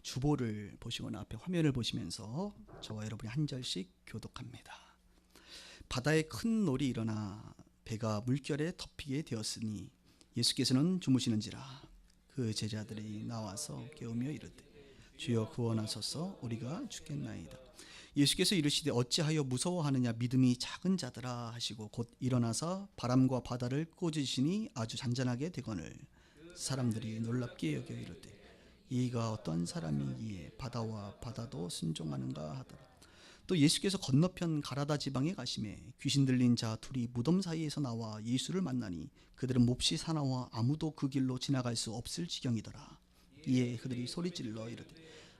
주보를 보시거나 앞에 화면을 보시면서 저와 여러분이 한 절씩 교독합니다. 바다에 큰 놀이 일어나 배가 물결에 덮이게 되었으니 예수께서는 주무시는지라. 그 제자들이 나와서 깨우며 이르되 주여 구원하소서 우리가 죽겠나이다. 예수께서 이르시되 어찌하여 무서워하느냐 믿음이 작은 자들아 하시고 곧 일어나서 바람과 바다를 꾸짖으시니 아주 잔잔하게 되거늘 사람들이 놀랍게 여겨 이르되 이가 어떤 사람이기에 바다와 바다도 순종하는가 하더라. 또 예수께서 건너편 가라다 지방에 가심에 귀신 들린 자 둘이 무덤 사이에서 나와 예수를 만나니 그들은 몹시 사나워 아무도 그 길로 지나갈 수 없을 지경이더라. 이에 그들이 소리질러 이르되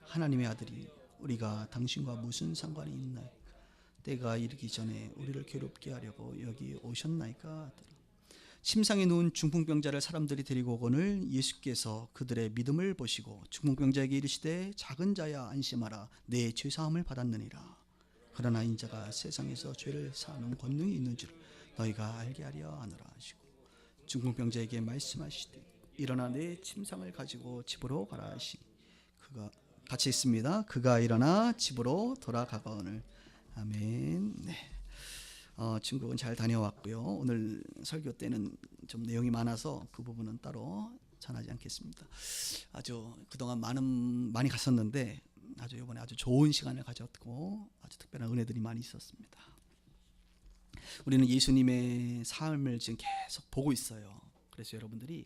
하나님의 아들이 우리가 당신과 무슨 상관이 있나이까? 때가 이르기 전에 우리를 괴롭게 하려고 여기 오셨나이까 하더라. 침상에 누운 중풍병자를 사람들이 데리고 오거늘 예수께서 그들의 믿음을 보시고 중풍병자에게 이르시되 작은 자야 안심하라 내 죄사함을 받았느니라. 그러나 인자가 세상에서 죄를 사하는 권능이 있는 줄 너희가 알게 하려 하노라 하시고 중풍병자에게 말씀하시되 일어나 내 침상을 가지고 집으로 가라 하시니 그가 같이 있습니다. 그가 일어나 집으로 돌아가거늘. 아멘. 네. 중국은 잘 다녀왔고요. 오늘 설교 때는 좀 내용이 많아서 그 부분은 따로 전하지 않겠습니다. 아주 그동안 많이 갔었는데 아주 이번에 아주 좋은 시간을 가졌고 아주 특별한 은혜들이 많이 있었습니다. 우리는 예수님의 삶을 지금 계속 보고 있어요. 그래서 여러분들이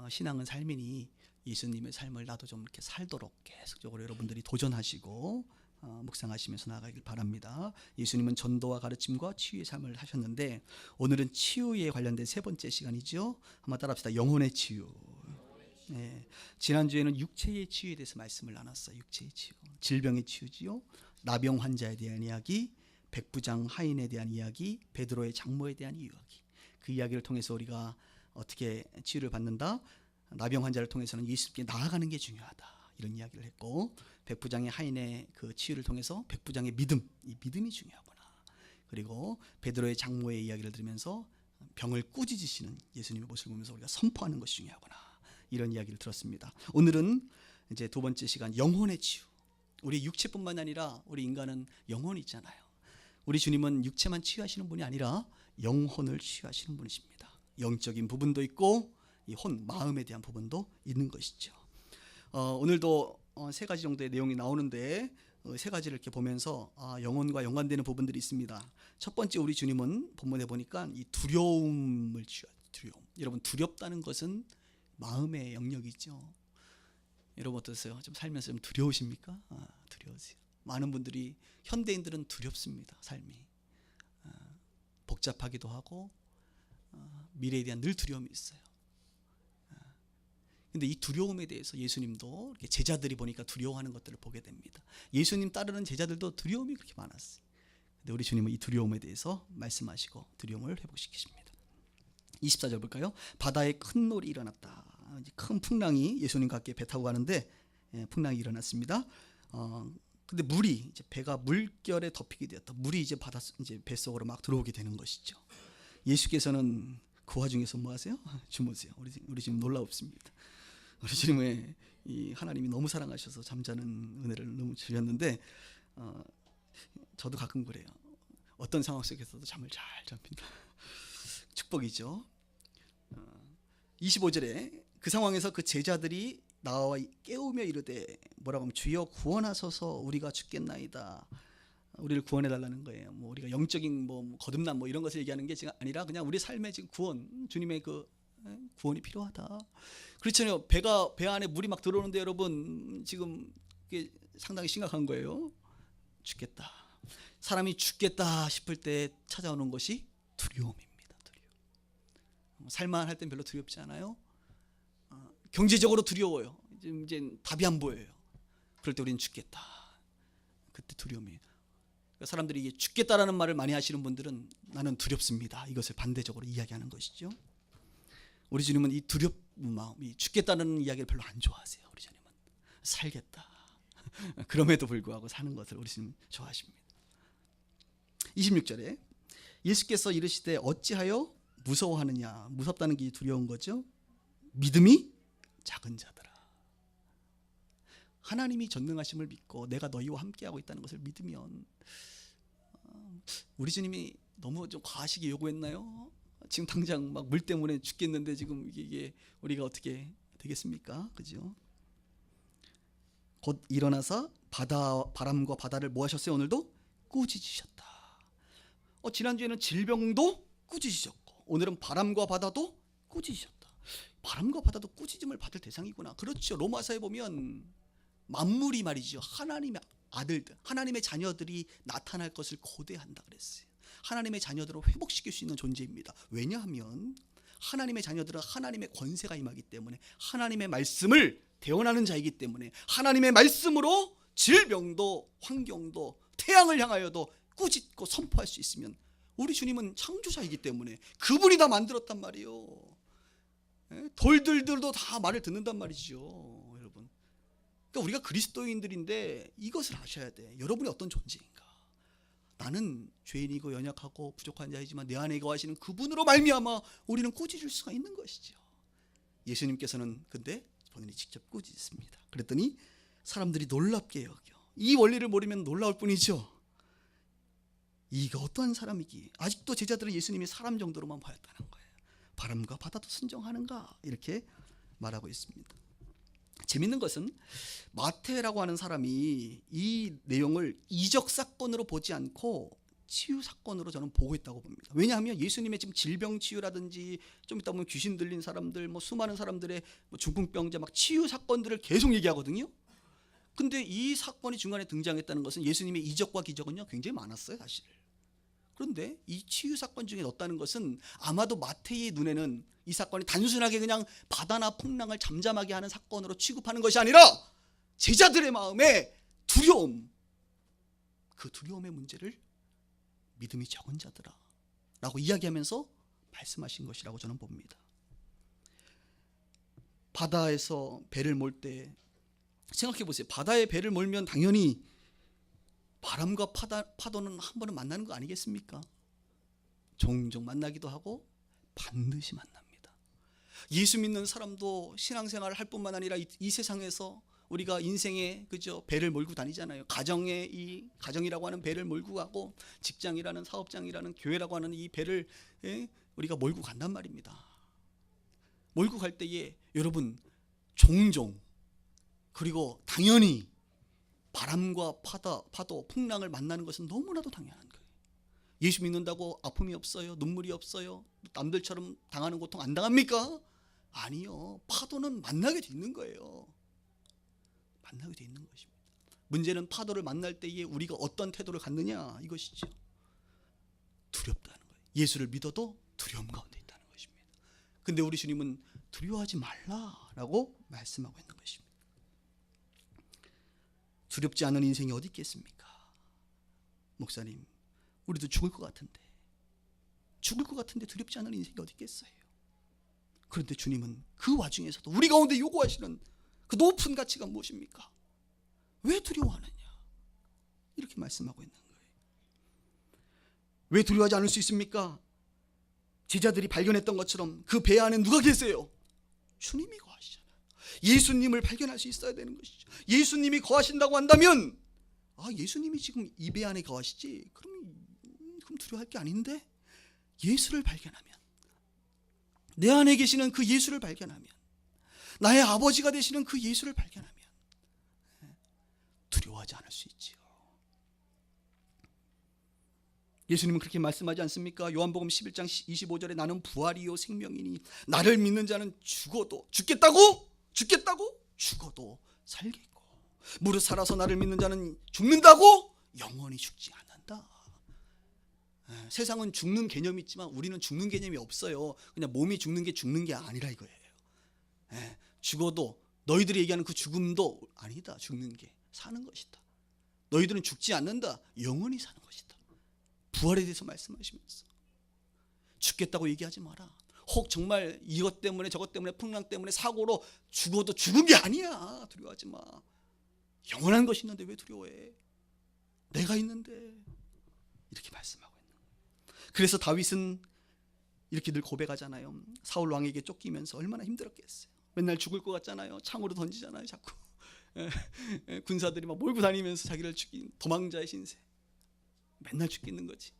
신앙은 삶이니 예수님의 삶을 나도 좀 이렇게 살도록 계속적으로 여러분들이 도전하시고 묵상하시면서 나아가길 바랍니다. 예수님은 전도와 가르침과 치유의 삶을 하셨는데 오늘은 치유에 관련된 세 번째 시간이죠. 한번 따라합시다. 영혼의 치유. 네. 지난주에는 육체의 치유에 대해서 말씀을 나눴어요. 육체의 치유, 질병의 치유지요. 나병 환자에 대한 이야기, 백부장 하인에 대한 이야기, 베드로의 장모에 대한 이야기. 그 이야기를 통해서 우리가 어떻게 치유를 받는다? 나병 환자를 통해서는 예수님께 나아가는 게 중요하다. 이런 이야기를 했고 백부장의 하인의 그 치유를 통해서 백부장의 믿음, 이 믿음이 중요하구나. 그리고 베드로의 장모의 이야기를 들으면서 병을 꾸짖으시는 예수님의 모습을 보면서 우리가 선포하는 것이 중요하구나. 이런 이야기를 들었습니다. 오늘은 이제 두 번째 시간 영혼의 치유. 우리 육체뿐만 아니라 우리 인간은 영혼이 있잖아요. 우리 주님은 육체만 치유하시는 분이 아니라 영혼을 치유하시는 분이십니다. 영적인 부분도 있고 이 마음에 대한 부분도 있는 것이죠. 오늘도 세 가지 정도의 내용이 나오는데 세 가지를 이렇게 보면서 영혼과 연관되는 부분들이 있습니다. 첫 번째 우리 주님은 본문에 보니까 이 두려움을 치유하죠. 두려움. 여러분 두렵다는 것은 마음의 영역이죠. 여러분 어떠세요? 좀 살면서 좀 두려우십니까? 두려우세요. 많은 분들이 현대인들은 두렵습니다. 삶이 복잡하기도 하고 미래에 대한 늘 두려움이 있어요. 근데 이 두려움에 대해서 예수님도 이렇게 제자들이 보니까 두려워하는 것들을 보게 됩니다. 예수님 따르는 제자들도 두려움이 그렇게 많았어요. 근데 우리 주님은 이 두려움에 대해서 말씀하시고 두려움을 회복시키십니다. 24절 볼까요? 바다에 큰 놀이 일어났다. 큰 풍랑이 예수님과 함께 배 타고 가는데 풍랑이 일어났습니다. 근데 물이 이제 배가 물결에 덮이게 되었다. 물이 이제 이제 뱃속으로 막 들어오게 되는 것이죠. 예수께서는 그 와중에서 뭐 하세요? 주무세요. 우리 지금 놀라웠습니다. 우리 주님의 이 하나님이 너무 사랑하셔서 잠자는 은혜를 너무 주셨는데 저도 가끔 그래요. 어떤 상황 속에서도 잠을 잘 잡힌다. 축복이죠. 25절에 그 상황에서 그 제자들이 나와 깨우며 이르되 뭐라고 하면 주여 구원하소서 우리가 죽겠나이다. 우리를 구원해 달라는 거예요. 뭐 우리가 영적인 뭐 거듭남 뭐 이런 것을 얘기하는 게 아니라 그냥 우리 삶의 지금 구원, 주님의 그 구원이 필요하다. 그렇잖아요. 배 안에 물이 막 들어오는데 여러분 지금 이게 상당히 심각한 거예요. 죽겠다. 사람이 죽겠다 싶을 때 찾아오는 것이 두려움입니다. 두려움. 살만할 땐 별로 두렵지 않아요. 경제적으로 두려워요. 이제 답이 안 보여요. 그럴 때 우리는 죽겠다. 그때 두려움이에요. 사람들이 이게 죽겠다라는 말을 많이 하시는 분들은 나는 두렵습니다. 이것을 반대적으로 이야기하는 것이죠. 우리 주님은 이 두렵은 마음, 이 죽겠다는 이야기를 별로 안 좋아하세요. 우리 주님은 살겠다. 그럼에도 불구하고 사는 것을 우리 주님 좋아하십니다. 26절에 예수께서 이르시되 어찌하여 무서워하느냐. 무섭다는 게 두려운 거죠. 믿음이 작은 자들아. 하나님이 전능하심을 믿고 내가 너희와 함께하고 있다는 것을 믿으면 우리 주님이 너무 좀 과하시게 요구했나요? 지금 당장 막 물 때문에 죽겠는데 지금 이게 우리가 어떻게 되겠습니까? 그죠? 곧 일어나서 바람과 바다를 뭐 하셨어요? 오늘도 꾸짖으셨다. 지난주에는 질병도 꾸짖으셨고 오늘은 바람과 바다도 꾸짖으셨다. 바람과 바다도 꾸짖음을 받을 대상이구나. 그렇죠. 로마서에 보면 만물이 말이죠. 하나님의 아들들, 하나님의 자녀들이 나타날 것을 고대한다 그랬어요. 하나님의 자녀들을 회복시킬 수 있는 존재입니다. 왜냐하면 하나님의 자녀들은 하나님의 권세가 임하기 때문에 하나님의 말씀을 대언하는 자이기 때문에 하나님의 말씀으로 질병도 환경도 태양을 향하여도 꾸짖고 선포할 수 있으면 우리 주님은 창조자이기 때문에 그분이 다 만들었단 말이에요. 돌들도 다 말을 듣는단 말이죠. 여러분, 그러니까 우리가 그리스도인들인데 이것을 아셔야 돼. 여러분이 어떤 존재인가. 나는 죄인이고 연약하고 부족한 자이지만 내 안에 거하시는 그분으로 말미암아 우리는 꾸짖을 수가 있는 것이죠. 예수님께서는 근데 본인이 직접 꾸짖습니다. 그랬더니 사람들이 놀랍게 여겨. 이 원리를 모르면 놀라울 뿐이죠. 이가 어떠한 사람이기. 아직도 제자들은 예수님이 사람 정도로만 보였다는 거예요. 바람과 바다도 순종하는가 이렇게 말하고 있습니다. 재밌는 것은 마태라고 하는 사람이 이 내용을 이적 사건으로 보지 않고 치유 사건으로 저는 보고 있다고 봅니다. 왜냐하면 예수님의 지금 질병 치유라든지 좀 이따 보면 귀신 들린 사람들, 수많은 사람들의 중풍병자 막 치유 사건들을 계속 얘기하거든요. 근데 이 사건이 중간에 등장했다는 것은 예수님의 이적과 기적은요 굉장히 많았어요, 사실. 그런데 이 치유 사건 중에 넣었다는 것은 아마도 마태의 눈에는 이 사건이 단순하게 그냥 바다나 풍랑을 잠잠하게 하는 사건으로 취급하는 것이 아니라 제자들의 마음에 두려움, 그 두려움의 문제를 믿음이 적은 자들아 라고 이야기하면서 말씀하신 것이라고 저는 봅니다. 바다에서 배를 몰 때 생각해 보세요. 바다에 배를 몰면 당연히 바람과 파도는 한 번은 만나는 거 아니겠습니까? 종종 만나기도 하고 반드시 만납니다. 예수 믿는 사람도 신앙생활을 할 뿐만 아니라 이 세상에서 우리가 인생에 그죠 배를 몰고 다니잖아요. 가정이라고 하는 배를 몰고 가고 직장이라는 사업장이라는 교회라고 하는 이 배를 우리가 몰고 간단 말입니다. 몰고 갈 때에 여러분 종종 그리고 당연히 바람과 파도, 풍랑을 만나는 것은 너무나도 당연한 거예요. 예수 믿는다고 아픔이 없어요? 눈물이 없어요? 남들처럼 당하는 고통 안 당합니까? 아니요. 파도는 만나게 돼 있는 거예요. 만나게 돼 있는 것입니다. 문제는 파도를 만날 때에 우리가 어떤 태도를 갖느냐 이것이죠. 두렵다는 거예요. 예수를 믿어도 두려움 가운데 있다는 것입니다. 근데 우리 주님은 두려워하지 말라라고 말씀하고 있는 것입니다. 두렵지 않은 인생이 어디 있겠습니까? 목사님, 우리도 죽을 것 같은데 두렵지 않은 인생이 어디 있겠어요? 그런데 주님은 그 와중에서도 우리 가운데 요구하시는 그 높은 가치가 무엇입니까? 왜 두려워하느냐? 이렇게 말씀하고 있는 거예요. 왜 두려워하지 않을 수 있습니까? 제자들이 발견했던 것처럼 그 배 안에 누가 계세요? 주님이 거하시잖아요. 예수님을 발견할 수 있어야 되는 것이죠. 예수님이 거하신다고 한다면 예수님이 지금 이 배 안에 거하시지 그럼 두려워할 게 아닌데 예수를 발견하면 내 안에 계시는 그 예수를 발견하면 나의 아버지가 되시는 그 예수를 발견하면 두려워하지 않을 수 있지요. 예수님은 그렇게 말씀하지 않습니까? 요한복음 11장 25절에 나는 부활이요 생명이니 나를 믿는 자는 죽어도 죽겠다고 죽어도 살겠고 무릇 살아서 나를 믿는 자는 죽는다고 영원히 죽지 않는다. 세상은 죽는 개념이 있지만 우리는 죽는 개념이 없어요. 그냥 몸이 죽는 게 아니라 이거예요. 죽어도 너희들이 얘기하는 그 죽음도 아니다. 죽는 게 사는 것이다. 너희들은 죽지 않는다. 영원히 사는 것이다. 부활에 대해서 말씀하시면서 죽겠다고 얘기하지 마라. 혹 정말 이것 때문에 저것 때문에 풍랑 때문에 사고로 죽어도 죽은 게 아니야. 두려워하지 마. 영원한 것이 있는데 왜 두려워해? 내가 있는데. 이렇게 말씀하고 있는 거예요. 그래서 다윗은 이렇게 늘 고백하잖아요. 사울 왕에게 쫓기면서 얼마나 힘들었겠어요. 맨날 죽을 것 같잖아요. 창으로 던지잖아요. 자꾸 군사들이 막 몰고 다니면서 자기를 죽인 도망자의 신세, 맨날 죽겠는 거지.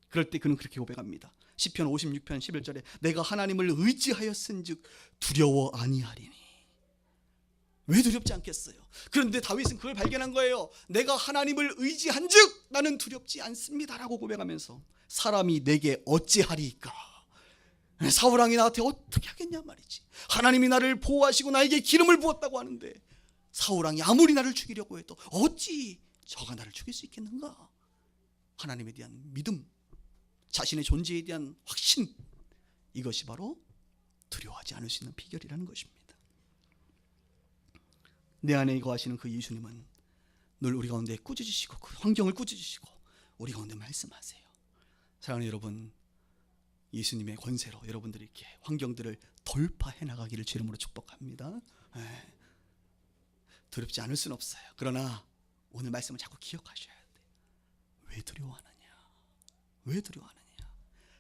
그럴 때 그는 그렇게 고백합니다. 시편 56편 11절에 내가 하나님을 의지하였은즉 두려워 아니하리니. 왜 두렵지 않겠어요? 그런데 다윗은 그걸 발견한 거예요. 내가 하나님을 의지한즉 나는 두렵지 않습니다라고 고백하면서 사람이 내게 어찌하리이까? 사울왕이 나한테 어떻게 하겠냐 말이지. 하나님이 나를 보호하시고 나에게 기름을 부었다고 하는데 사울왕이 아무리 나를 죽이려고 해도 어찌 저가 나를 죽일 수 있겠는가? 하나님에 대한 믿음, 자신의 존재에 대한 확신, 이것이 바로 두려워하지 않을 수 있는 비결이라는 것입니다. 내 안에 거하시는 그 예수님은 늘 우리 가운데 꾸짖으시고 그 환경을 꾸짖으시고 우리 가운데 말씀하세요. 사랑하는 여러분, 예수님의 권세로 여러분들이 이렇게 환경들을 돌파해 나가기를 주 이름으로 축복합니다. 두렵지 않을 수는 없어요. 그러나 오늘 말씀을 자꾸 기억하셔야 돼요. 왜 두려워하느냐? 왜 두려워하느냐?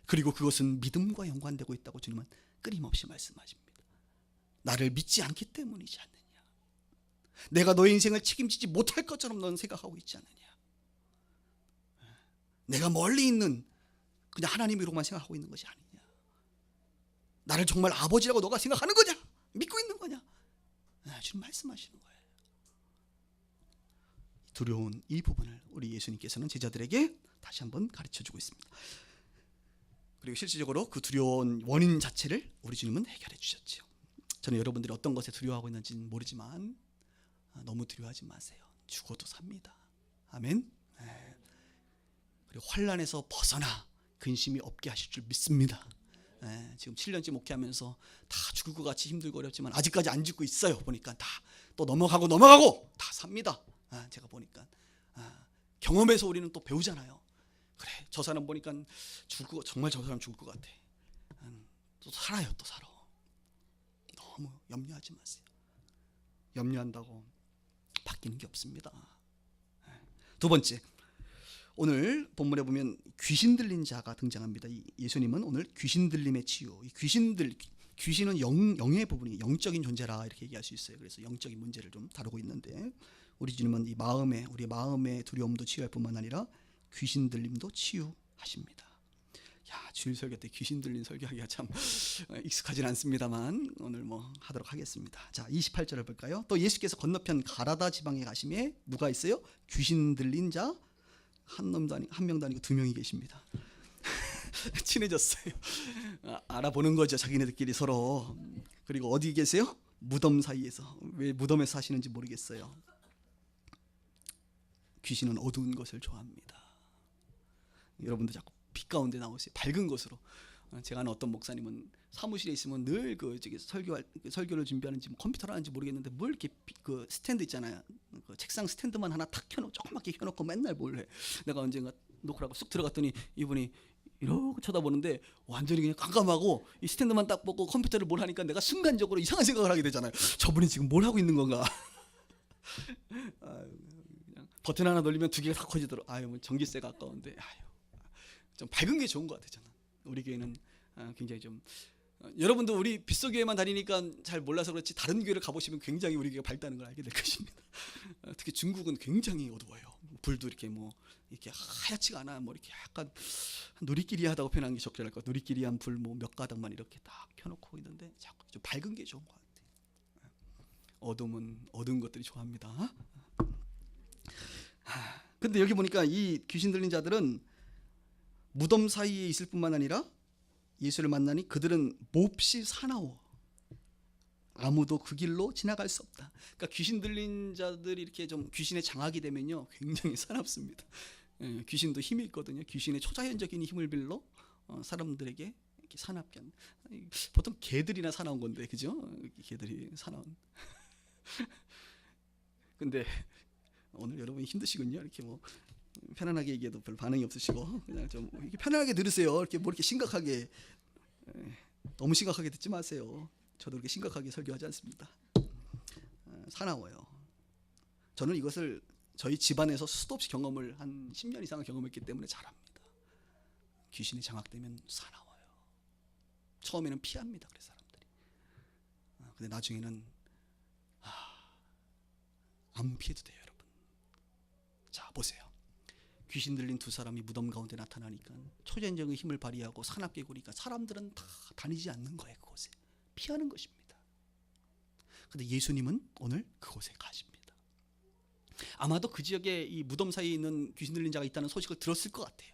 그리고 그것은 믿음과 연관되고 있다고 주님은 끊임없이 말씀하십니다. 나를 믿지 않기 때문이지 않느냐? 내가 너의 인생을 책임지지 못할 것처럼 너는 생각하고 있지 않느냐? 내가 멀리 있는 그냥 하나님으로만 생각하고 있는 것이 아니냐? 나를 정말 아버지라고 너가 생각하는 거냐? 믿고 있는 거냐? 주님 말씀하시는 거예요. 두려운 이 부분을 우리 예수님께서는 제자들에게 다시 한번 가르쳐주고 있습니다. 그리고 실질적으로 그 두려운 원인 자체를 우리 주님은 해결해 주셨죠. 저는 여러분들이 어떤 것에 두려워하고 있는지는 모르지만 너무 두려워하지 마세요. 죽어도 삽니다. 아멘. 그리고 환난에서 벗어나 근심이 없게 하실 줄 믿습니다. 지금 7년째 목회하면서 다 죽을 것 같이 힘들고 어렵지만 아직까지 안 죽고 있어요. 보니까 다 또 넘어가고 다 삽니다. 제가 보니까 경험에서 우리는 또 배우잖아요. 그래, 저 사람 보니까 정말 저 사람 죽을 것 같아. 또 살아요. 또 살아. 너무 염려하지 마세요. 염려한다고 바뀌는 게 없습니다. 두 번째, 오늘 본문에 보면 귀신 들린 자가 등장합니다. 예수님은 오늘 귀신 들림의 치유, 귀신은 영의 부분이 영적인 존재라 이렇게 얘기할 수 있어요. 그래서 영적인 문제를 좀 다루고 있는데 우리 주님은 우리 마음의 두려움도 치유할 뿐만 아니라 귀신 들림도 치유하십니다. 주일 설교 때 귀신 들린 설교하기가 참 익숙하진 않습니다만 오늘 하도록 하겠습니다. 자, 28절을 볼까요? 또 예수께서 건너편 가라다 지방에 가심에 누가 있어요? 귀신 들린 자 한 명도 아니고 두 명이 계십니다. 친해졌어요. 알아보는 거죠, 자기네들끼리 서로. 그리고 어디 계세요? 무덤 사이에서. 왜 무덤에 사시는지 모르겠어요. 귀신은 어두운 것을 좋아합니다. 여러분도 자꾸 빛 가운데 나오세요. 밝은 곳으로. 제가 아는 어떤 목사님은 사무실에 있으면 늘 설교를 준비하는지 컴퓨터를 하는지 모르겠는데 뭘 이렇게 그 스탠드 있잖아요. 그 책상 스탠드만 하나 탁 켜놓고 조그맣게 켜놓고 맨날 뭘 해. 내가 언젠가 노크를 하고 쑥 들어갔더니 이분이 이러고 쳐다보는데 완전히 그냥 깜깜하고 이 스탠드만 딱 보고 컴퓨터를 뭘 하니까 내가 순간적으로 이상한 생각을 하게 되잖아요. 저분이 지금 뭘 하고 있는 건가? 그냥 버튼 하나 돌리면 두 개가 다 커지더라고요. 전기세가 아까운데 좀 밝은 게 좋은 것 같아요. 저는 우리 교회는 굉장히 좀 여러분도 우리 빗소교회만 다니니까 잘 몰라서 그렇지 다른 교회를 가보시면 굉장히 우리 교회가 밝다는 걸 알게 될 것입니다. 특히 중국은 굉장히 어두워요. 불도 이렇게 이렇게 하얗지가 않아. 이렇게 약간 누리끼리하다고 표현하는 게 적절할 것 같아요. 누리끼리한 불 몇 가닥만 이렇게 딱 켜놓고 있는데 자꾸 좀 밝은 게 좋은 것 같아요. 어둠은 어두운 것들이 좋아합니다. 근데 여기 보니까 이 귀신 들린 자들은 무덤 사이에 있을 뿐만 아니라 예수를 만나니 그들은 몹시 사나워 아무도 그 길로 지나갈 수 없다. 그러니까 귀신 들린 자들이 이렇게 좀 귀신에 장악이 되면요 굉장히 사납습니다. 귀신도 힘이 있거든요. 귀신의 초자연적인 힘을 빌려 사람들에게 이렇게 사납게 하는. 보통 개들이나 사나운 건데 그죠? 개들이 사나운. 근데 오늘 여러분 힘드시군요. 이렇게 편안하게 얘기해도 별 반응이 없으시고 그냥 좀 이렇게 편안하게 들으세요. 이렇게 이렇게 심각하게 너무 심각하게 듣지 마세요. 저도 그렇게 심각하게 설교하지 않습니다. 사나워요. 저는 이것을 저희 집안에서 수도 없이 경험을 한 10년 이상을 경험했기 때문에 잘 압니다. 귀신이 장악되면 사나워요. 처음에는 피합니다. 그래서 사람들이. 근데 나중에는 안 피해도 돼요, 여러분. 자, 보세요. 귀신 들린 두 사람이 무덤 가운데 나타나니까 초전적인 힘을 발휘하고 산악개구리니까 사람들은 다 다니지 않는 거예요. 그곳에 피하는 것입니다. 그런데 예수님은 오늘 그곳에 가십니다. 아마도 그 지역에 이 무덤 사이에 있는 귀신 들린 자가 있다는 소식을 들었을 것 같아요.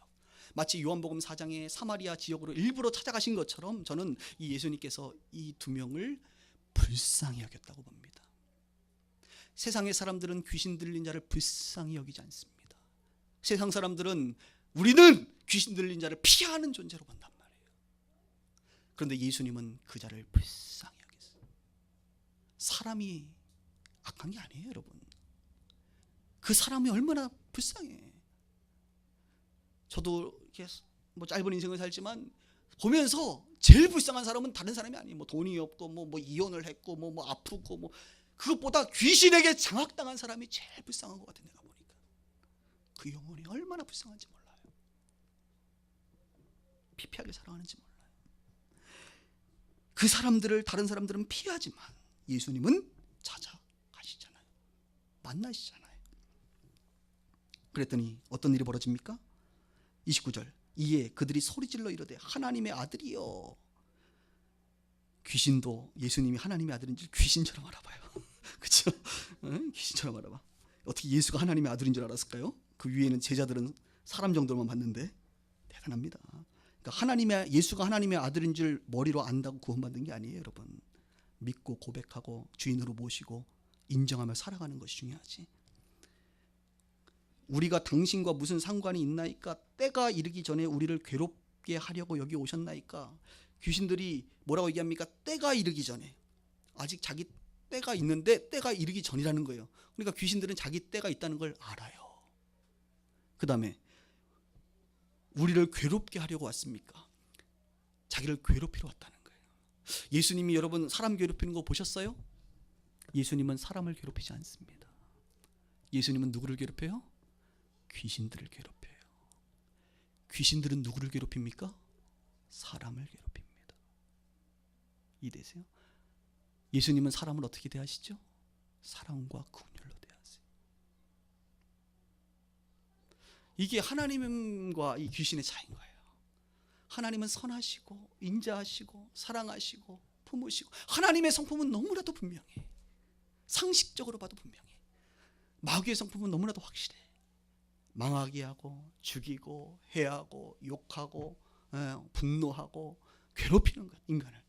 마치 요한복음 4장의 사마리아 지역으로 일부러 찾아가신 것처럼 저는 이 예수님께서 이 두 명을 불쌍히 여겼다고 봅니다. 세상의 사람들은 귀신 들린 자를 불쌍히 여기지 않습니다. 세상 사람들은 우리는 귀신 들린 자를 피하는 존재로 본단 말이에요. 그런데 예수님은 그 자를 불쌍히 여겼어요. 사람이 악한 게 아니에요, 여러분. 그 사람이 얼마나 불쌍해. 저도 이렇게 뭐 짧은 인생을 살지만 보면서 제일 불쌍한 사람은 다른 사람이 아니에요. 뭐 돈이 없고 뭐 이혼을 했고 뭐 아프고 뭐 그것보다 귀신에게 장악당한 사람이 제일 불쌍한 것 같아. 내가 보니까 그 영혼이 얼마나 불쌍한지 몰라요. 피폐하게 살아가는지 몰라요. 그 사람들을 다른 사람들은 피하지만 예수님은 찾아가시잖아요. 만나시잖아요. 그랬더니 어떤 일이 벌어집니까? 29절. 이에 그들이 소리질러 이르되 하나님의 아들이여. 귀신도 예수님이 하나님의 아들인 줄 귀신처럼 알아봐요. 그렇죠? 귀신처럼 알아봐. 어떻게 예수가 하나님의 아들인 줄 알았을까요? 그 위에는 제자들은 사람 정도만 봤는데 대단합니다. 그러니까 예수가 하나님의 아들인 줄 머리로 안다고 구원받는 게 아니에요, 여러분. 믿고 고백하고 주인으로 모시고 인정하며 살아가는 것이 중요하지. 우리가 당신과 무슨 상관이 있나이까? 때가 이르기 전에 우리를 괴롭게 하려고 여기 오셨나이까? 귀신들이 뭐라고 얘기합니까? 때가 이르기 전에. 아직 자기 때가 있는데 때가 이르기 전이라는 거예요. 그러니까 귀신들은 자기 때가 있다는 걸 알아요. 그 다음에 우리를 괴롭게 하려고 왔습니까? 자기를 괴롭히러 왔다는 거예요. 예수님이 여러분 사람 괴롭히는 거 보셨어요? 예수님은 사람을 괴롭히지 않습니다. 예수님은 누구를 괴롭혀요? 귀신들을 괴롭혀요. 귀신들은 누구를 괴롭힙니까? 사람을 괴롭힙니다. 이해되세요? 예수님은 사람을 어떻게 대하시죠? 사랑과 긍휼로 대하세요. 이게 하나님과 이 귀신의 차이인 거예요. 하나님은 선하시고 인자하시고 사랑하시고 품으시고 하나님의 성품은 너무나도 분명해. 상식적으로 봐도 분명해. 마귀의 성품은 너무나도 확실해. 망하게 하고 죽이고 해하고 욕하고 분노하고 괴롭히는 것, 인간을.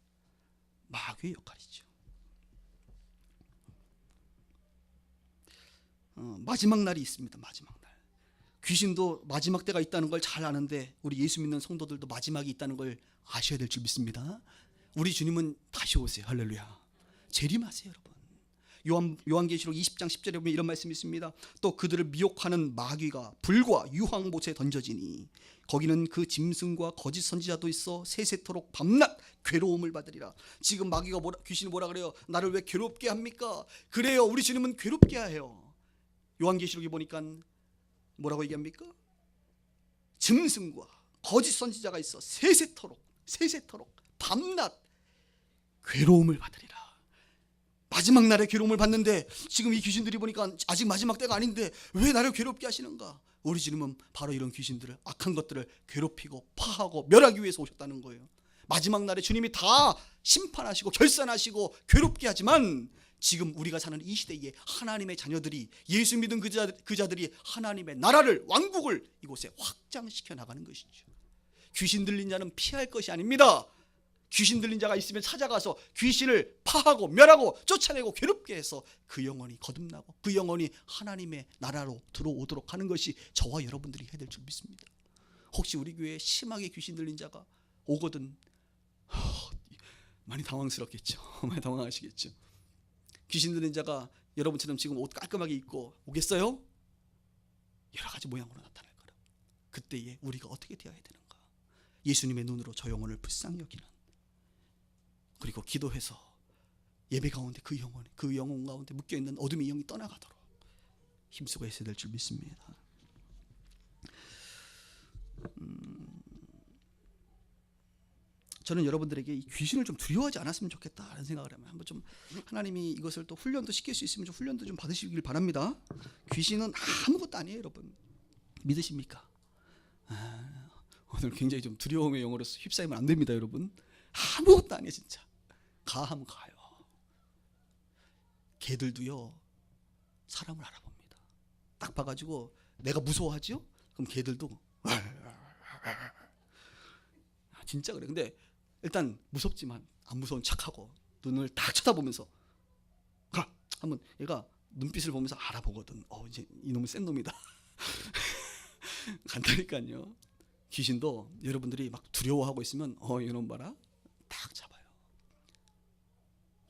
마귀의 역할이죠. 마지막 날이 있습니다. 마지막 날. 귀신도 마지막 때가 있다는 걸 잘 아는데 우리 예수 믿는 성도들도 마지막이 있다는 걸 아셔야 될 줄 믿습니다. 우리 주님은 다시 오세요. 할렐루야. 재림하세요, 여러분. 요한계시록 20장 10절에 보면 이런 말씀이 있습니다. 또 그들을 미혹하는 마귀가 불과 유황못에 던져지니 거기는 그 짐승과 거짓 선지자도 있어 세세토록 밤낮 괴로움을 받으리라. 지금 마귀가 귀신이 뭐라 그래요? 나를 왜 괴롭게 합니까? 그래요. 우리 주님은 괴롭게 해요. 요한계시록에 보니까 뭐라고 얘기합니까? 짐승과 거짓 선지자가 있어 세세토록 밤낮 괴로움을 받으리라. 마지막 날에 괴로움을 받는데 지금 이 귀신들이 보니까 아직 마지막 때가 아닌데 왜 나를 괴롭게 하시는가? 우리 주님은 바로 이런 귀신들을, 악한 것들을 괴롭히고 파하고 멸하기 위해서 오셨다는 거예요. 마지막 날에 주님이 다 심판하시고 결산하시고 괴롭게 하지만 지금 우리가 사는 이 시대에 하나님의 자녀들이, 예수 믿은 그 자들이 하나님의 나라를, 왕국을 이곳에 확장시켜 나가는 것이죠. 귀신 들린 자는 피할 것이 아닙니다. 귀신 들린 자가 있으면 찾아가서 귀신을 파하고 멸하고 쫓아내고 괴롭게 해서 그 영혼이 거듭나고 그 영혼이 하나님의 나라로 들어오도록 하는 것이 저와 여러분들이 해야 될 줄 믿습니다. 혹시 우리 교회에 심하게 귀신 들린 자가 오거든 많이 당황스럽겠죠. 많이 당황하시겠죠. 귀신 들린 자가 여러분처럼 지금 옷 깔끔하게 입고 오겠어요? 여러 가지 모양으로 나타날 거라. 그때에 우리가 어떻게 되어야 되는가? 예수님의 눈으로 저 영혼을 불쌍히 여기는, 그리고 기도해서 예배 가운데 그 영혼 가운데 묶여있는 어둠의 영이 떠나가도록 힘쓰고 있어야 될 줄 믿습니다. 저는 여러분들에게 이 귀신을 좀 두려워하지 않았으면 좋겠다라는 생각을 하면 한번 좀 하나님이 이것을 또 훈련도 시킬 수 있으면 좀 훈련도 좀 받으시길 바랍니다. 귀신은 아무것도 아니에요, 여러분. 믿으십니까? 오늘 굉장히 좀 두려움의 영어로 휩싸이면 안 됩니다, 여러분. 아무것도 아니에요, 진짜. 가하면 가요. 개들도요 사람을 알아봅니다. 딱 봐가지고 내가 무서워하지요? 그럼 개들도 진짜 그래. 근데 일단 무섭지만 안 무서운 척하고 눈을 딱 쳐다보면서 가 하면 얘가 눈빛을 보면서 알아보거든. 이제 이놈은 센 놈이다. 간다니까요. 귀신도 여러분들이 막 두려워하고 있으면 이놈 봐라 딱 잡아요.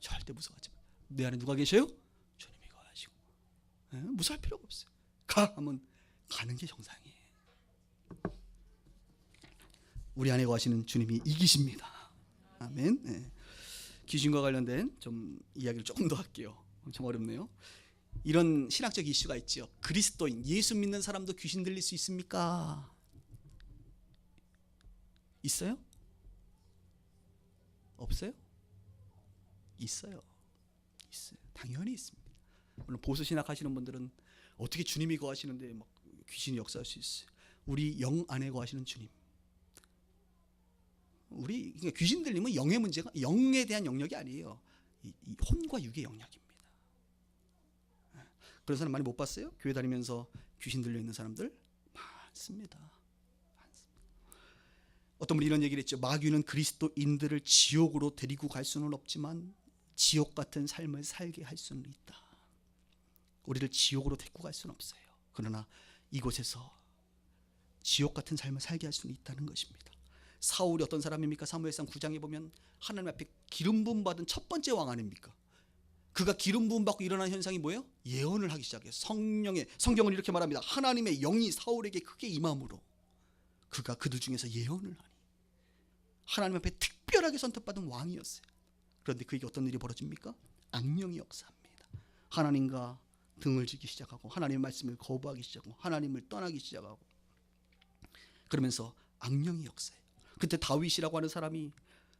절대 무서워하지 마. 내 안에 누가 계셔요? 주님이 거하시고. 무서워할 필요가 없어요. 가 하면 가는 게 정상이에요. 우리 안에 거하시는 주님이 이기십니다. 아멘. 귀신과 관련된 좀 이야기를 조금 더 할게요. 좀 어렵네요. 이런 신학적 이슈가 있죠. 그리스도인, 예수 믿는 사람도 귀신 들릴 수 있습니까? 있어요? 없어요? 있어요. 당연히 있습니다. 물론 보수 신학 하시는 분들은 어떻게 주님이 거하시는데 막 귀신이 역사할 수 있어요. 우리 영 안에 거하시는 주님. 그러니까 귀신 들리면 영의 문제가 영에 대한 영역이 아니에요. 이 혼과 육의 영역입니다. 그런 사람 많이 못 봤어요? 교회 다니면서 귀신 들려 있는 사람들 많습니다. 어떤 분이 이런 얘기를 했죠. 마귀는 그리스도인들을 지옥으로 데리고 갈 수는 없지만 지옥 같은 삶을 살게 할 수는 있다. 우리를 지옥으로 데리고 갈 수는 없어요. 그러나 이곳에서 지옥 같은 삶을 살게 할 수는 있다는 것입니다. 사울이 어떤 사람입니까? 사무엘상 9장에 보면 하나님 앞에 기름 부음 받은 첫 번째 왕 아닙니까? 그가 기름 부음 받고 일어난 현상이 뭐예요? 예언을 하기 시작해요. 성경은 이렇게 말합니다. 하나님의 영이 사울에게 크게 임함으로 그가 그들 중에서 예언을 하니 하나님 앞에 특별하게 선택받은 왕이었어요. 그런데 그에게 어떤 일이 벌어집니까? 악령이 역사합니다. 하나님과 등을 지기 시작하고 하나님의 말씀을 거부하기 시작하고 하나님을 떠나기 시작하고 그러면서 악령이 역사해요. 그때 다윗이라고 하는 사람이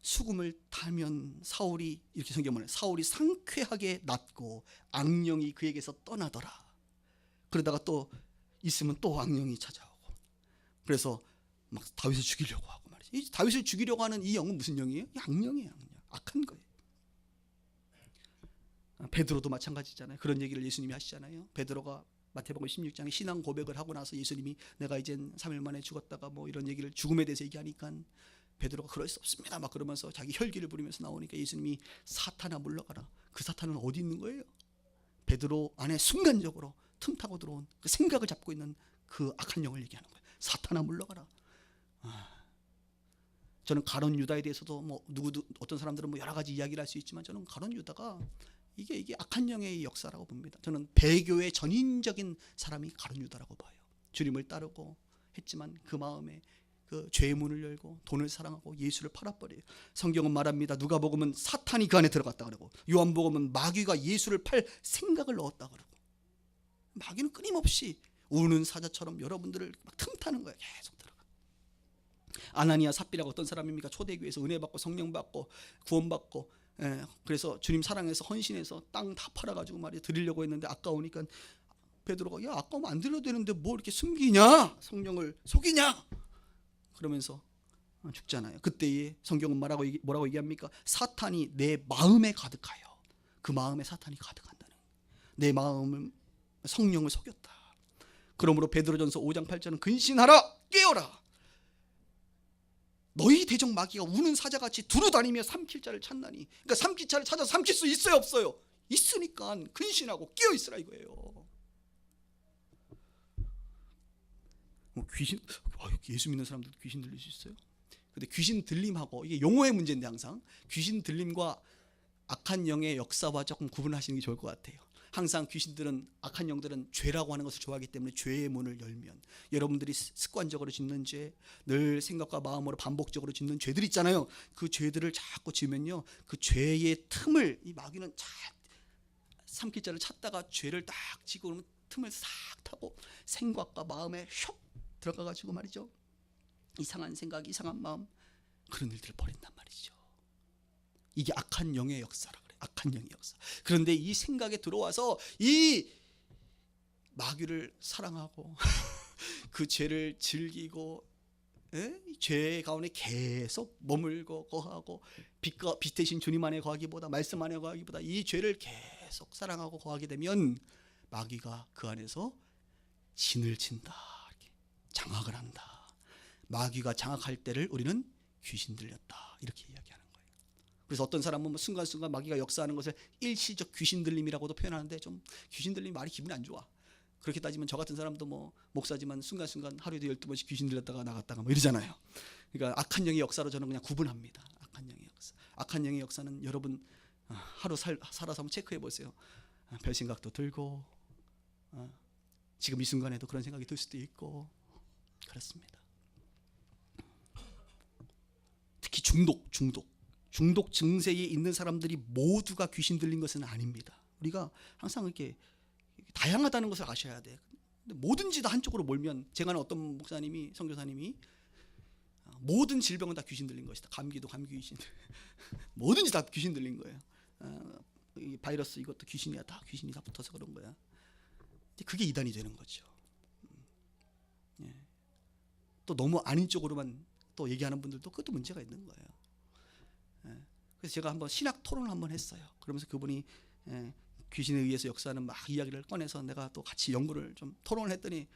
수금을 타면 사울이 이렇게 성경을 해요. 사울이 상쾌하게 낫고 악령이 그에게서 떠나더라. 그러다가 또 있으면 또 악령이 찾아오고 그래서 막 다윗을 죽이려고 하고 말이죠. 이 다윗을 죽이려고 하는 이 영은 무슨 영이에요? 악령이에요. 악한 거예요. 베드로도 마찬가지잖아요. 그런 얘기를 예수님이 하시잖아요. 베드로가 마태복음 16장에 신앙 고백을 하고 나서 예수님이 내가 이젠 3일 만에 죽었다가 뭐 이런 얘기를 죽음에 대해서 얘기하니까 베드로가 그럴 수 없습니다 막 그러면서 자기 혈기를 부리면서 나오니까 예수님이 사탄아 물러가라. 그 사탄은 어디 있는 거예요? 베드로 안에 순간적으로 틈 타고 들어온 그 생각을 잡고 있는 그 악한 영을 얘기하는 거예요. 사탄아 물러가라. 저는 가룟 유다에 대해서도 뭐 어떤 사람들은 뭐 여러 가지 이야기를 할 수 있지만 저는 가룟 유다가 이게 악한 영의 역사라고 봅니다. 저는 배교의 전인적인 사람이 가룟 유다라고 봐요. 주님을 따르고 했지만 그 마음에 그 죄의 문을 열고 돈을 사랑하고 예수를 팔아버려요. 성경은 말합니다. 누가복음은 사탄이 그 안에 들어갔다 그러고 요한복음은 마귀가 예수를 팔 생각을 넣었다 그러고 마귀는 끊임없이 우는 사자처럼 여러분들을 막 틈타는 거예요. 계속 들어가. 아나니아 삽비라고 어떤 사람입니까? 초대교회에서 은혜 받고 성령 받고 구원 받고 그래서 주님 사랑해서 헌신해서 땅 다 팔아가지고 말이야 드리려고 했는데 아까우니까 베드로가 야 아까우면 안 드려도 되는데 뭐 이렇게 숨기냐 성령을 속이냐 그러면서 죽잖아요. 그때에 성경은 뭐라고 얘기합니까? 사탄이 내 마음에 가득하여 그 마음에 사탄이 가득한다는 내 마음을 성령을 속였다. 그러므로 베드로전서 5장 8절은 근신하라 깨어라 너희 대적 마귀가 우는 사자같이 두루다니며 삼킬 자를 찾나니 그러니까 삼킬 자를 찾아서 삼킬 수 있어요 없어요? 있으니까 근신하고 깨어있으라 이거예요. 귀신 예수 믿는 사람들 귀신 들릴 수 있어요? 근데 귀신 들림하고 이게 용어의 문제인데 항상 귀신 들림과 악한 영의 역사와 조금 구분하시는 게 좋을 것 같아요. 항상 귀신들은 악한 영들은 죄라고 하는 것을 좋아하기 때문에 죄의 문을 열면 여러분들이 습관적으로 짓는 죄, 늘 생각과 마음으로 반복적으로 짓는 죄들 있잖아요. 그 죄들을 자꾸 지으면요, 그 죄의 틈을 이 마귀는 삼킬 자를 찾다가 죄를 딱 지고 그러면 틈을 싹 타고 생각과 마음에 슉 들어가가지고 말이죠. 이상한 생각, 이상한 마음, 그런 일들을 벌인단 말이죠. 이게 악한 영의 역사라 그래. 악한 영의 역사. 그런데 이 생각에 들어와서 이 마귀를 사랑하고 그 죄를 즐기고 죄 가운데 계속 머물고 거하고 빛 대신 주님 안에 거하기보다 말씀 안에 거하기보다 이 죄를 계속 사랑하고 거하게 되면 마귀가 그 안에서 진을 친다. 이렇게 장악을 한다. 마귀가 장악할 때를 우리는 귀신 들렸다. 이렇게 이야기하는 거예요. 그래서 어떤 사람은 뭐 순간순간 마귀가 역사하는 것을 일시적 귀신 들림이라고도 표현하는데 좀 귀신 들림 말이 기분이 안 좋아. 그렇게 따지면 저 같은 사람도 뭐 목사지만 순간순간 하루에도 12번씩 귀신 들렸다가 나갔다가 뭐 이러잖아요. 그러니까 악한 영의 역사로 저는 그냥 구분합니다. 악한 영의 역사. 악한 영의 역사는 여러분 하루 살아서 한번 체크해 보세요. 별 생각도 들고 지금 이 순간에도 그런 생각이 들 수도 있고 그렇습니다. 특히 중독 증세에 있는 사람들이 모두가 귀신 들린 것은 아닙니다. 우리가 항상 이렇게 다양하다는 것을 아셔야 돼. 뭐든지 다 한쪽으로 몰면, 제가 아는 어떤 목사님이, 선교사님이 모든 질병은 다 귀신 들린 것이다. 감기도 감기 귀신, 뭐든지 다 귀신 들린 거예요. 이 바이러스 이것도 귀신이야, 다 귀신이 다 붙어서 그런 거야. 그게 이단이 되는 거죠. 또 너무 아닌 쪽으로만 또 얘기하는 분들도 그것도 문제가 있는 거예요. 그래서 제가 한번 신학 토론을 한번 했어요. 그러면서 그분이 귀신에 의해서 역사하는 막 이야기를 꺼내서 내가 또 같이 연구를 좀 토론을 했더니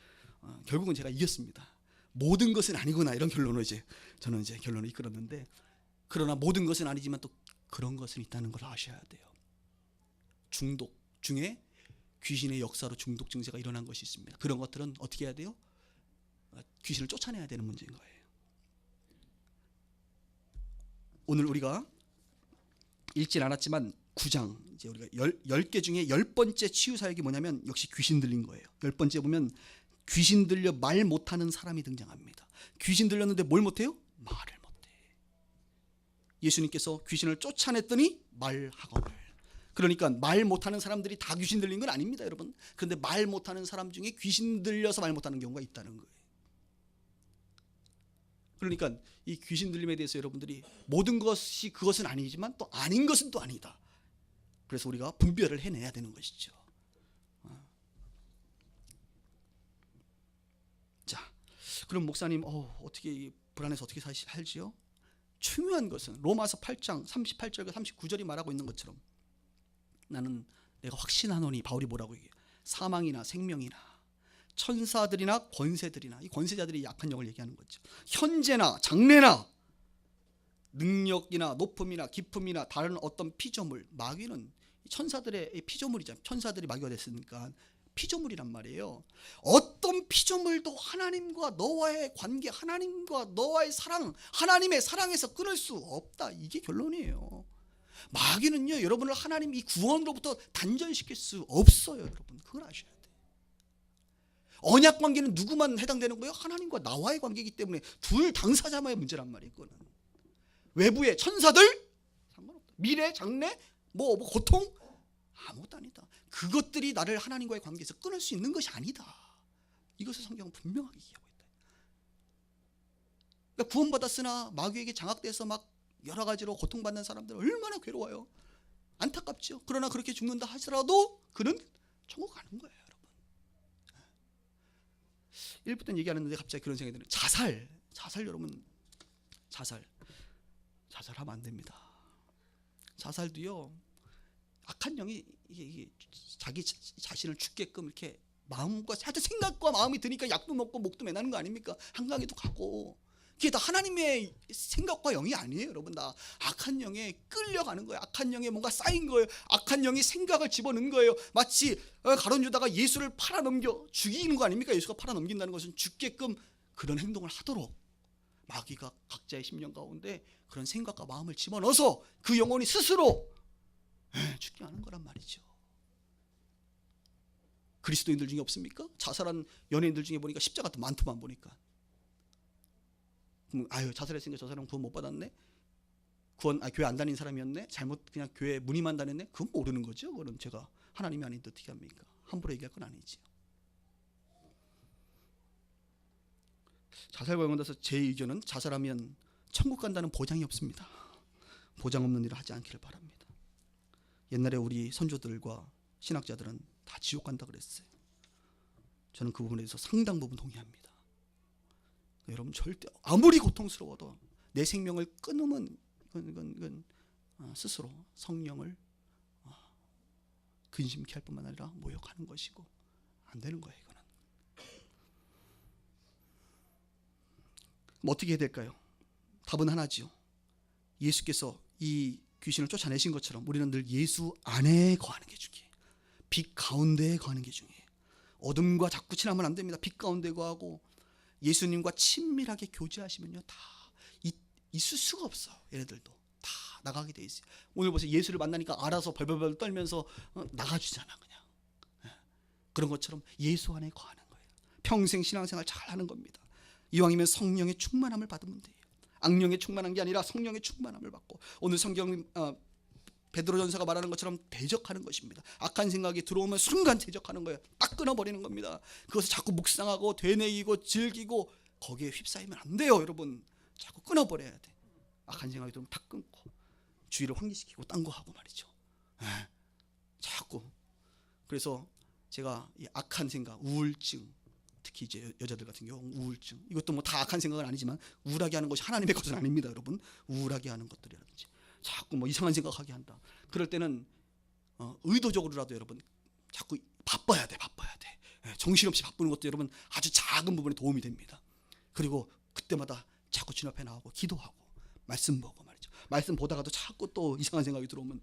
결국은 제가 이겼습니다. 모든 것은 아니구나 이런 결론을 저는 이제 결론을 이끌었는데, 그러나 모든 것은 아니지만 또 그런 것은 있다는 걸 아셔야 돼요. 중독 중에 귀신의 역사로 중독 증세가 일어난 것이 있습니다. 그런 것들은 어떻게 해야 돼요? 귀신을 쫓아내야 되는 문제인 거예요. 오늘 우리가 읽진 않았지만 9장 이제 우리가 10개 중에 10번째 치유 사역이 뭐냐면 역시 귀신 들린 거예요. 10번째 보면 귀신 들려 말 못하는 사람이 등장합니다. 귀신 들렸는데 뭘 못해요? 말을 못해. 예수님께서 귀신을 쫓아냈더니 말하거늘. 그러니까 말 못하는 사람들이 다 귀신 들린 건 아닙니다, 여러분. 그런데 말 못하는 사람 중에 귀신 들려서 말 못하는 경우가 있다는 거예요. 그러니까 이 귀신 들림에 대해서 여러분들이 모든 것이 그것은 아니지만 또 아닌 것은 또 아니다. 그래서 우리가 분별을 해내야 되는 것이죠. 자, 그럼 목사님 어떻게 불안해서 어떻게 살지요? 중요한 것은 로마서 8장 38절과 39절이 말하고 있는 것처럼 나는 내가 확신하노니, 바울이 뭐라고 얘기해요? 사망이나 생명이나 천사들이나 권세들이나, 이 권세자들이 약한 영을 얘기하는 거죠. 현재나 장래나 능력이나 높음이나 깊음이나 다른 어떤 피조물, 마귀는 천사들의 피조물이잖아요. 천사들이 마귀가 됐으니까 피조물이란 말이에요. 어떤 피조물도 하나님과 너와의 관계, 하나님과 너와의 사랑, 하나님의 사랑에서 끊을 수 없다. 이게 결론이에요. 마귀는요, 여러분을 하나님 이 구원으로부터 단절시킬 수 없어요. 여러분 그걸 아셔야 돼요. 언약 관계는 누구만 해당되는 거예요? 하나님과 나와의 관계이기 때문에 둘 당사자만의 문제란 말이에요. 그거는 외부의 천사들 상관없다. 미래, 장래, 뭐 고통 아무것도 아니다. 그것들이 나를 하나님과의 관계에서 끊을 수 있는 것이 아니다. 이것을 성경은 분명하게 얘기하고 있다. 그러니까 구원받았으나 마귀에게 장악돼서 막 여러 가지로 고통받는 사람들 얼마나 괴로워요. 안타깝죠. 그러나 그렇게 죽는다 하더라도 그는 천국 가는 거예요, 여러분. 1부 때는 얘기하는데 갑자기 그런 생각이 드는 자살 여러분, 자살하면 안 됩니다. 자살도요, 악한 영이 이게 자기 자신을 죽게끔 이렇게 마음과 하여튼 생각과 마음이 드니까 약도 먹고 목도 매나는 거 아닙니까? 한강에도 가고. 그게 다 하나님의 생각과 영이 아니에요, 여러분. 다 악한 영에 끌려가는 거예요. 악한 영에 뭔가 쌓인 거예요. 악한 영이 생각을 집어넣은 거예요. 마치 가론 유다가 예수를 팔아넘겨 죽이는 거 아닙니까? 예수가 팔아넘긴다는 것은 죽게끔 그런 행동을 하도록 마귀가 각자의 심령 가운데 그런 생각과 마음을 집어넣어서 그 영혼이 스스로 죽게 하는 거란 말이죠. 그리스도인들 중에 없습니까? 자살한 연예인들 중에 보니까 십자가도 많더만 보니까. 자살했으니까 저 사람 구원 못 받았네. 교회 안 다닌 사람이었네. 잘못 그냥 교회 무늬만 다녔네. 그건 모르는 거죠. 그건 제가 하나님이 아닌데 어떻게 합니까? 함부로 얘기할 건 아니지. 자살과 관련돼서 제 의견은 자살하면 천국 간다는 보장이 없습니다. 보장 없는 일을 하지 않기를 바랍니다. 옛날에 우리 선조들과 신학자들은 다 지옥 간다 그랬어요. 저는 그 부분에 대해서 상당 부분 동의합니다. 여러분 절대 아무리 고통스러워도 내 생명을 끊으면 이건 스스로 성령을 근심케 할 뿐만 아니라 모욕하는 것이고 안 되는 거예요. 이거는 어떻게 해야 될까요? 답은 하나지요. 예수께서 이 귀신을 쫓아내신 것처럼 우리는 늘 예수 안에 거하는 게 중요해요. 빛 가운데에 거하는 게 중요해요. 어둠과 자꾸 친하면 안 됩니다. 빛 가운데 거하고 예수님과 친밀하게 교제하시면요 다 있을 수가 없어요. 얘네들도 다 나가게 돼 있어요. 오늘 보세요. 예수를 만나니까 알아서 벌벌벌 떨면서 나가주잖아. 그냥 그런 것처럼 예수 안에 거하는 거예요. 평생 신앙생활 잘하는 겁니다. 이왕이면 성령의 충만함을 받으면 돼요. 악령의 충만한 게 아니라 성령의 충만함을 받고 오늘 성경 베드로전서가 말하는 것처럼 대적하는 것입니다. 악한 생각이 들어오면 순간 대적하는 거예요. 딱 끊어버리는 겁니다. 그것을 자꾸 묵상하고 되뇌이고 즐기고 거기에 휩싸이면 안 돼요. 여러분 자꾸 끊어버려야 돼. 악한 생각이 들어오면 딱 끊고 주의를 환기시키고 딴 거 하고 말이죠. 자꾸. 그래서 제가 이 악한 생각, 우울증, 특히 이제 여자들 같은 경우 우울증, 이것도 뭐 다 악한 생각은 아니지만 우울하게 하는 것이 하나님의 것은 아닙니다. 여러분 우울하게 하는 것들이라든지 자꾸 뭐 이상한 생각하게 한다. 그럴 때는 의도적으로라도 여러분 자꾸 바빠야 돼. 정신없이 바쁘는 것도 여러분 아주 작은 부분에 도움이 됩니다. 그리고 그때마다 자꾸 주님 앞에 나오고 기도하고 말씀 보고 말이죠. 말씀 보다가도 자꾸 또 이상한 생각이 들어오면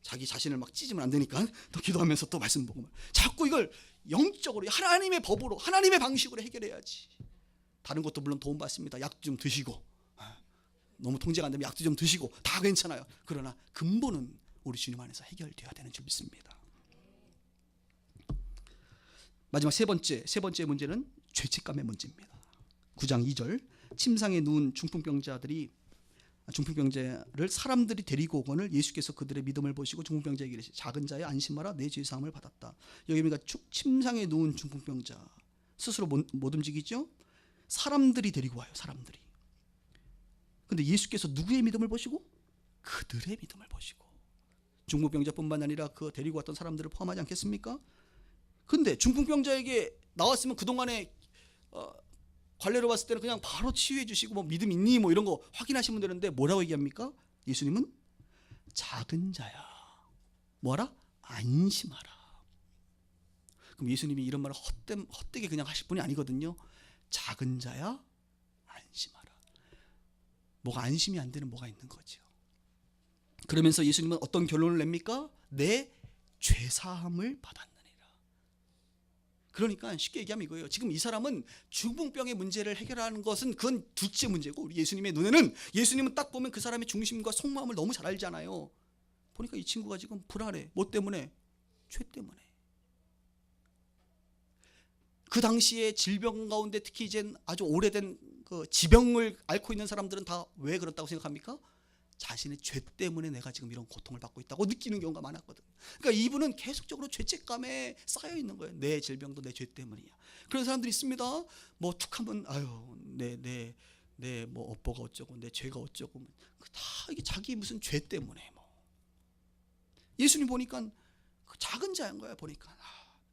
자기 자신을 막 찢으면 안 되니까 또 기도하면서 또 말씀 보고 자꾸 이걸 영적으로 하나님의 법으로 하나님의 방식으로 해결해야지. 다른 것도 물론 도움 받습니다. 약도 좀 드시고 너무 통제가 안 되면 약도 좀 드시고 다 괜찮아요. 그러나 근본은 우리 주님 안에서 해결되어야 되는 줄 믿습니다. 마지막 세 번째 문제는 죄책감의 문제입니다. 9장 2절 침상에 누운 중풍병자를 사람들이 데리고 오거늘 예수께서 그들의 믿음을 보시고 중풍병자에게 이르시되 작은 자여 안심하라 내 죄 사함을 받았다. 여기 보니까 침상에 누운 중풍병자 스스로 못 움직이죠. 사람들이 데리고 와요. 사람들이. 근데 예수께서 누구의 믿음을 보시고? 그들의 믿음을 보시고. 중풍병자뿐만 아니라 그 데리고 왔던 사람들을 포함하지 않겠습니까? 근데 중풍병자에게 나왔으면 그동안에 관례로 봤을 때는 그냥 바로 치유해 주시고 뭐 믿음 있니 뭐 이런 거 확인하시면 되는데 뭐라고 얘기합니까? 예수님은 작은 자야 뭐하라? 안심하라. 그럼 예수님이 이런 말을 헛되게 그냥 하실 분이 아니거든요. 작은 자야 안심하라. 뭐가 안심이 안 되는 뭐가 있는 거죠. 그러면서 예수님은 어떤 결론을 냅니까? 내 죄사함을 받았느니라. 그러니까 쉽게 얘기하면 이거예요. 지금 이 사람은 중풍병의 문제를 해결하는 것은 그건 둘째 문제고 우리 예수님의 눈에는 예수님은 딱 보면 그 사람의 중심과 속마음을 너무 잘 알잖아요. 보니까 이 친구가 지금 불안해. 뭐 때문에? 죄 때문에. 그 당시에 질병 가운데 특히 이제 아주 오래된 그 지병을 앓고 있는 사람들은 다 왜 그렇다고 생각합니까? 자신의 죄 때문에 내가 지금 이런 고통을 받고 있다고 느끼는 경우가 많았거든. 그러니까 이분은 계속적으로 죄책감에 쌓여 있는 거예요. 내 질병도 내 죄 때문이야. 그런 사람들이 있습니다. 뭐 툭하면 아유 내 뭐 업보가 어쩌고 내 죄가 어쩌고 다 이게 자기 무슨 죄 때문에 뭐. 예수님 보니까 그 작은 자인 거야. 보니까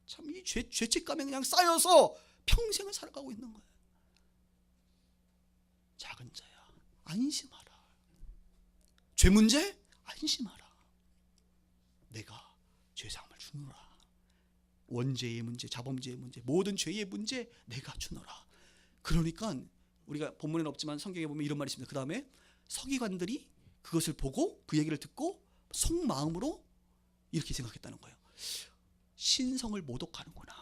참 이 죄책감에 그냥 쌓여서 평생을 살아가고 있는 거예요. 작은 자야 안심하라. 죄 문제? 안심하라. 내가 죄사함을 주노라. 원죄의 문제, 자범죄의 문제, 모든 죄의 문제 내가 주노라. 그러니까 우리가 본문에는 없지만 성경에 보면 이런 말이 있습니다. 그 다음에 서기관들이 그것을 보고 그 얘기를 듣고 속마음으로 이렇게 생각했다는 거예요. 신성을 모독하는구나.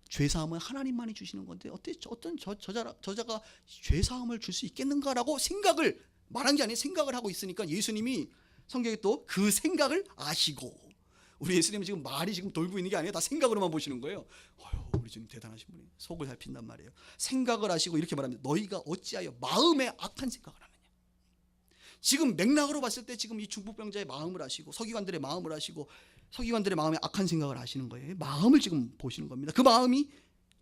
죄사함은 하나님만이 주시는 건데 어떤 저자가 죄사함을 줄 수 있겠는가라고 생각을 말한 게 아니라 생각을 하고 있으니까 예수님이 성경에 또 그 생각을 아시고 우리 예수님은 지금 말이 지금 돌고 있는 게 아니라 다 생각으로만 보시는 거예요. 우리 주님 대단하신 분이 속을 살핀단 말이에요. 생각을 하시고 이렇게 말합니다. 너희가 어찌하여 마음에 악한 생각을 하느냐. 지금 맥락으로 봤을 때 지금 이 중풍병자의 마음을 아시고 서기관들의 마음을 아시고 서기관들의 마음에 악한 생각을 하시는 거예요. 마음을 지금 보시는 겁니다. 그 마음이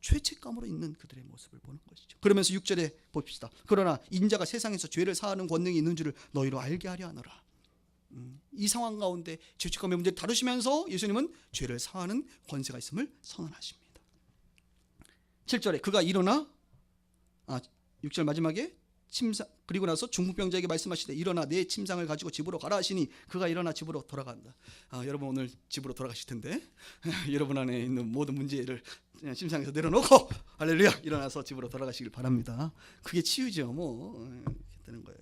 죄책감으로 있는 그들의 모습을 보는 것이죠. 그러면서 6절에 봅시다. 그러나 인자가 세상에서 죄를 사하는 권능이 있는 줄을 너희로 알게 하려 하노라. 이 상황 가운데 죄책감의 문제를 다루시면서 예수님은 죄를 사하는 권세가 있음을 선언하십니다. 7절에 그가 일어나 6절 마지막에 침상 그리고 나서 중풍병자에게 말씀하시되 일어나 내 침상을 가지고 집으로 가라 하시니 그가 일어나 집으로 돌아간다. 여러분 오늘 집으로 돌아가실 텐데 여러분 안에 있는 모든 문제를 침상에서 내려놓고 할렐루야 일어나서 집으로 돌아가시길 바랍니다. 그게 치유죠. 되는 거예요.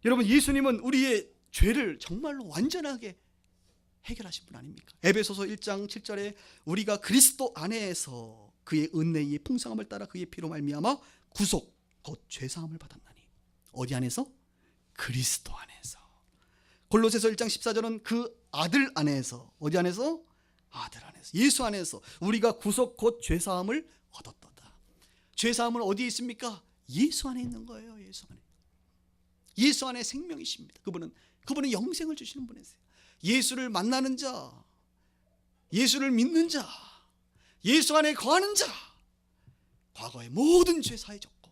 여러분 예수님은 우리의 죄를 정말로 완전하게 해결하신 분 아닙니까? 에베소서 1장 7절에 우리가 그리스도 안에서 그의 은혜의 풍성함을 따라 그의 피로 말미암아 구속 곧 죄사함을 받았나니. 어디 안에서? 그리스도 안에서. 골로새서 1장 14절은 그 아들 안에서. 어디 안에서? 아들 안에서. 예수 안에서 우리가 구속 곧 죄사함을 얻었도다. 죄사함은 어디에 있습니까? 예수 안에 있는 거예요. 예수 안에. 예수 안에 생명이십니다. 그분은 영생을 주시는 분이세요. 예수를 만나는 자, 예수를 믿는 자, 예수 안에 거하는 자, 과거의 모든 죄 사해졌고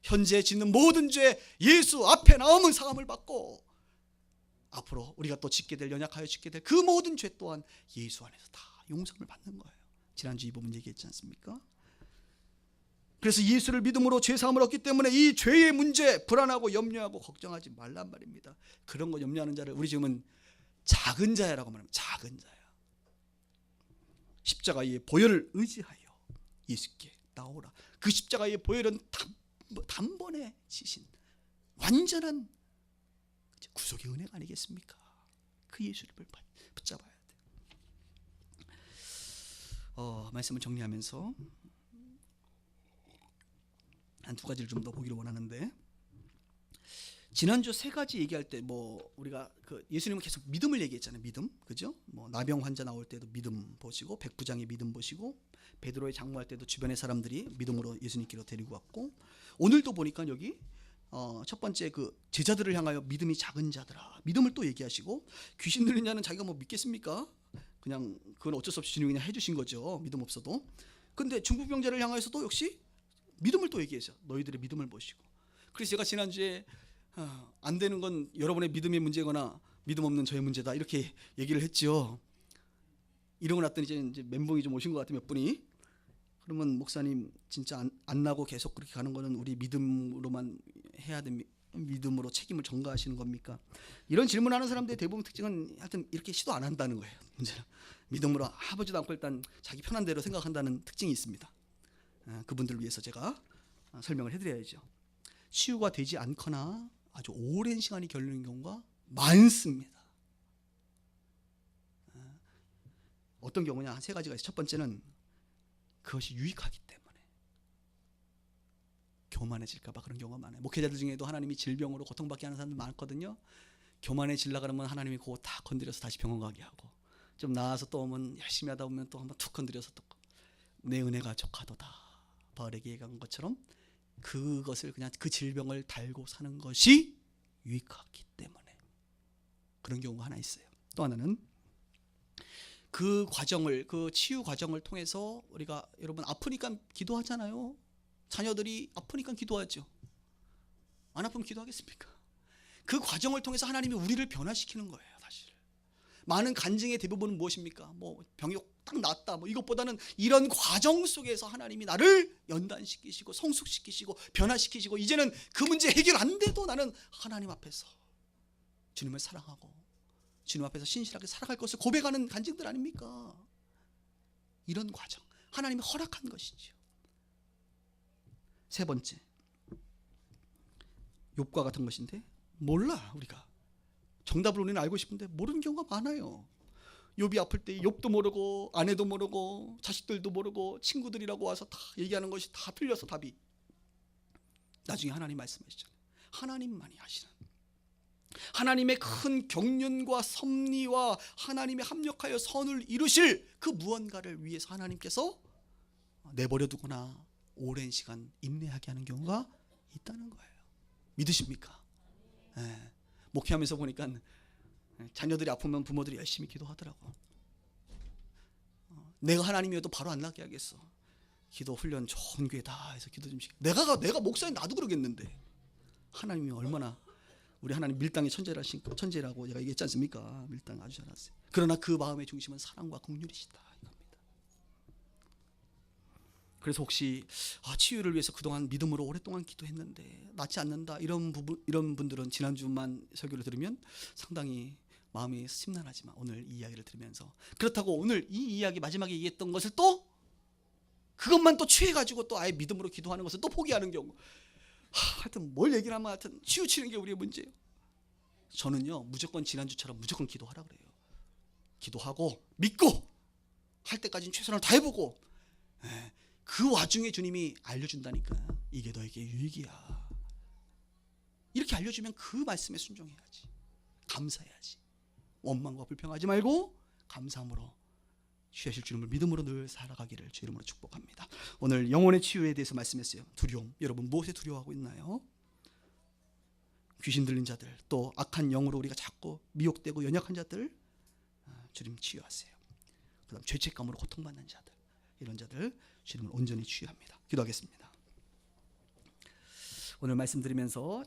현재 짓는 모든 죄 예수 앞에 나오면 사함을 받고 앞으로 우리가 또 짓게 될 연약하여 짓게 될 그 모든 죄 또한 예수 안에서 다 용서를 받는 거예요. 지난주 이 부분 얘기했지 않습니까? 그래서 예수를 믿음으로 죄사함을 얻기 때문에 이 죄의 문제 불안하고 염려하고 걱정하지 말란 말입니다. 그런 거 염려하는 자를 우리 지금은 작은 자야라고 말합니다. 작은 자야. 십자가의 보혈을 의지하여 예수께 나오라. 그 십자가의 보혈은 단번에 지신 완전한 구속의 은혜가 아니겠습니까? 그 예수를 붙잡아야 돼요. 말씀을 정리하면서 한 두 가지를 좀 더 보기를 원하는데, 지난주 세 가지 얘기할 때 우리가 예수님은 계속 믿음을 얘기했잖아요. 믿음, 그죠? 나병 환자 나올 때도 믿음 보시고, 백부장의 믿음 보시고, 베드로의 장모할 때도 주변의 사람들이 믿음으로 예수님께로 데리고 왔고, 오늘도 보니까 여기 첫 번째 제자들을 향하여 믿음이 작은 자들아, 믿음을 또 얘기하시고, 귀신 들린 자는 자기가 믿겠습니까? 그냥 그건 어쩔 수 없이 주님이 그냥 해주신 거죠. 믿음 없어도. 근데 중풍병자를 향하여서도 역시 믿음을 또 얘기해서 너희들의 믿음을 보시고. 그래서 제가 지난주에 안 되는 건 여러분의 믿음의 문제거나 믿음 없는 저의 문제다 이렇게 얘기를 했죠. 이러고 났더니 이제 멘붕이 좀 오신 것 같아요. 몇 분이. 그러면 목사님 진짜 안 나고 계속 그렇게 가는 거는 우리 믿음으로만 해야 됩니까? 믿음으로 책임을 전가하시는 겁니까? 이런 질문하는 사람들의 대부분 특징은 하여튼 이렇게 시도 안 한다는 거예요. 문제는 믿음으로 해보지도 않고 일단 자기 편한 대로 생각한다는 특징이 있습니다. 그분들을 위해서 제가 설명을 해드려야죠. 치유가 되지 않거나 아주 오랜 시간이 걸리는 경우가 많습니다. 어떤 경우냐, 한 세 가지가 있어요. 첫 번째는 그것이 유익하기 때문에 교만해질까 봐 그런 경우가 많아요. 목회자들 중에도 하나님이 질병으로 고통받게 하는 사람들 많거든요. 교만해질라 그러면 하나님이 그거 다 건드려서 다시 병원 가게 하고, 좀 나아서 또 오면 열심히 하다 보면 또 한번 툭 건드려서 또 내 은혜가 족하도다 바울에게 얘기한 것처럼 그것을 그냥 그 질병을 달고 사는 것이 유익하기 때문에 그런 경우가 하나 있어요. 또 하나는 그 과정을, 그 치유 과정을 통해서 우리가, 여러분 아프니까 기도하잖아요. 자녀들이 아프니까 기도하죠. 안 아프면 기도하겠습니까? 그 과정을 통해서 하나님이 우리를 변화시키는 거예요. 사실 많은 간증의 대부분은 무엇입니까? 병이 딱 낫다 이것보다는 이런 과정 속에서 하나님이 나를 연단시키시고 성숙시키시고 변화시키시고, 이제는 그 문제 해결 안 돼도 나는 하나님 앞에서 주님을 사랑하고 주님 앞에서 신실하게 살아갈 것을 고백하는 간증들 아닙니까? 이런 과정 하나님이 허락한 것이죠. 세 번째, 욥과 같은 것인데, 몰라. 우리가 정답을 우리는 알고 싶은데 모르는 경우가 많아요. 욥이 아플 때 욥도 모르고 아내도 모르고 자식들도 모르고 친구들이라고 와서 다 얘기하는 것이 다 틀려서 답이. 나중에 하나님 말씀하시잖아요. 하나님만이 하시는, 하나님의 큰 경륜과 섭리와 하나님의 합력하여 선을 이루실 그 무언가를 위해서 하나님께서 내버려 두거나 오랜 시간 인내하게 하는 경우가 있다는 거예요. 믿으십니까? 목회하면서 보니까 자녀들이 아프면 부모들이 열심히 기도하더라고. 내가 하나님이어도 바로 안 낫게 하겠어. 기도 훈련 좋은 교회다 해서 기도 좀 시켜. 내가 목사인 나도 그러겠는데 하나님이 얼마나 우리 하나님 밀당의 천재라고 제가 얘기했지 않습니까? 밀당 아주 잘하세요. 그러나 그 마음의 중심은 사랑과 긍휼이시다 이겁니다. 그래서 혹시 치유를 위해서 그동안 믿음으로 오랫동안 기도했는데 낫지 않는다 이런 분들은 지난주만 설교를 들으면 상당히 마음이 심란하지만 오늘 이 이야기를 들으면서 그렇다고 오늘 이 이야기 마지막에 얘기했던 것을 또 그것만 또 취해가지고 또 아예 믿음으로 기도하는 것을 또 포기하는 경우 하여튼 뭘 얘기를 하면 하여튼 치우치는 게 우리의 문제예요. 저는요 무조건 지난주처럼 무조건 기도하라 그래요. 기도하고 믿고 할 때까지는 최선을 다해보고 그 와중에 주님이 알려준다니까 이게 너에게 유익이야. 이렇게 알려주면 그 말씀에 순종해야지. 감사해야지. 원망과 불평하지 말고 감사함으로 취하실 주님을 믿음으로 늘 살아가기를 주 이름으로 축복합니다. 오늘 영혼의 치유에 대해서 말씀했어요. 두려움. 여러분 무엇에 두려워하고 있나요? 귀신 들린 자들, 또 악한 영으로 우리가 자꾸 미혹되고 연약한 자들 주님 치유하세요. 그 다음 죄책감으로 고통받는 자들, 이런 자들 주님을 온전히 치유합니다. 기도하겠습니다. 오늘 말씀드리면서